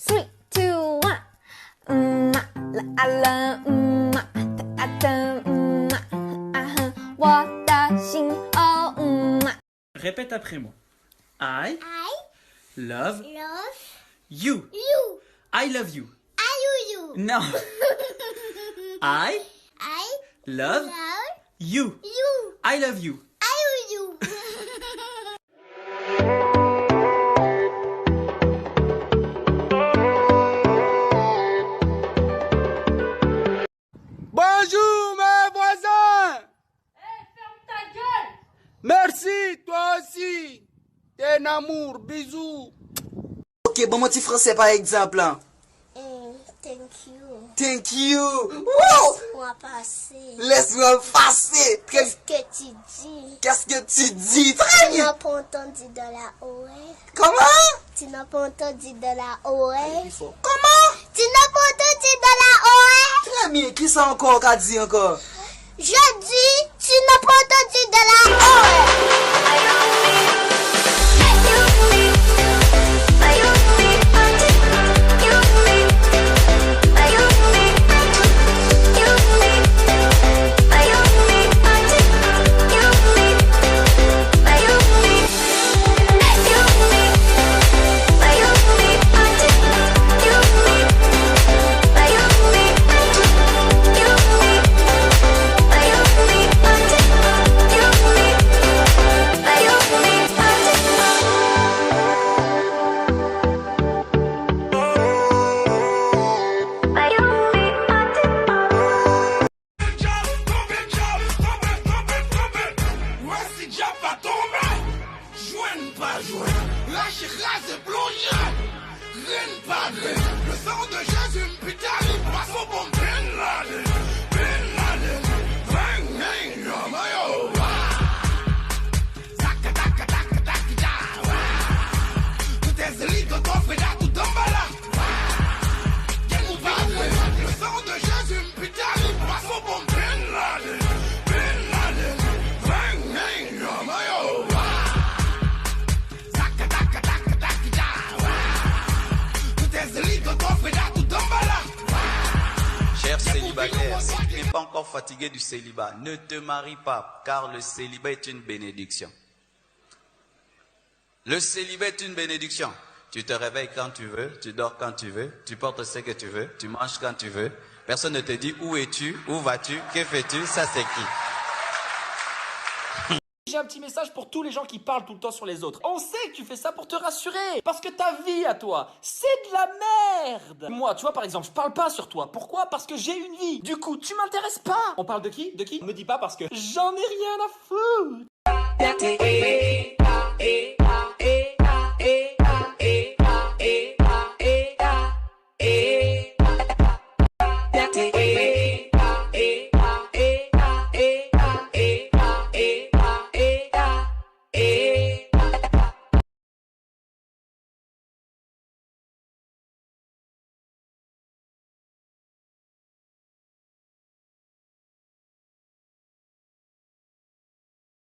3, 2, 1. I love, Répète après moi. I love love you. you. I love you. You. Non. I I love love you. you. I love you. You. Bonjour mes voisins. Ferme ta gueule! Merci, toi aussi. T'es un amour, bisous. Ok, bon mon petit français par exemple. Hein. Thank you. Thank you. Wow. Laisse-moi passer. Laisse-moi passer. Qu'est-ce que tu dis? Qu'est-ce que tu dis? Très Tu bien. n'as pas entendu de la oreille. Comment? Tu n'as pas entendu de la oreille. Comment? Tu n'as pas entendu de la oreille. Très bien. Qui ça encore qu'a dit encore? Je dis, tu n'as pas entendu de la oreille. Le sang de Jésus, putain, il passe au bon Bin Laden. Bin Laden. Bang, bang, yo, mayo. Zaka, taka, taka, taka, ja. Tout est zéli, quand on fait là, tout en bas là. Le sang de Jésus, putain, il passe au bon Bin Laden. Bin Laden. Bang, bang, yo, mayo. Zaka, taka, taka, taka, ja. Cher célibataire, si tu n'es pas encore fatigué du célibat, ne te marie pas, car le célibat est une bénédiction. Le célibat est une bénédiction. Tu te réveilles quand tu veux, tu dors quand tu veux, tu portes ce que tu veux, tu manges quand tu veux. Personne ne te dit où es-tu, où vas-tu, que fais-tu, ça c'est qui. J'ai un petit message pour tous les gens qui parlent tout le temps sur les autres. On sait que tu fais ça pour te rassurer. Parce que ta vie à toi, c'est de la merde. Moi, tu vois, par exemple, je parle pas sur toi. Pourquoi? Parce que j'ai une vie. Du coup, tu m'intéresses pas. On parle de qui? De qui? Me dis pas parce que j'en ai rien à foutre.